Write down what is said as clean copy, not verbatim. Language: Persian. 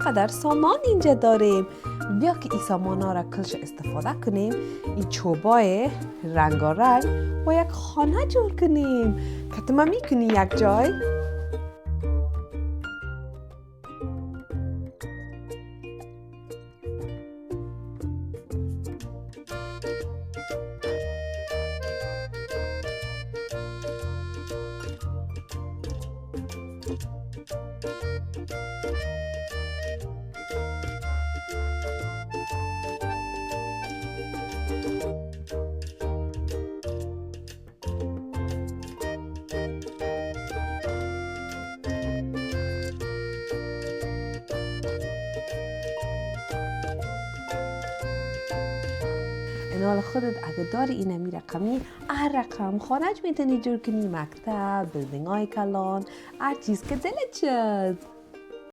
چقدر سامان اینجا داریم. بیا که این سامان ها را کلش استفاده کنیم. این چوبای رنگارنگ و یک خانه جور کنیم. کتما میکنی یک جای؟ حالا خودت اگه داری این رقمی هر رقم خانه میتونی جور کنی، مکتب، بیلدینگ های کلان، هر چیز که دلت شد.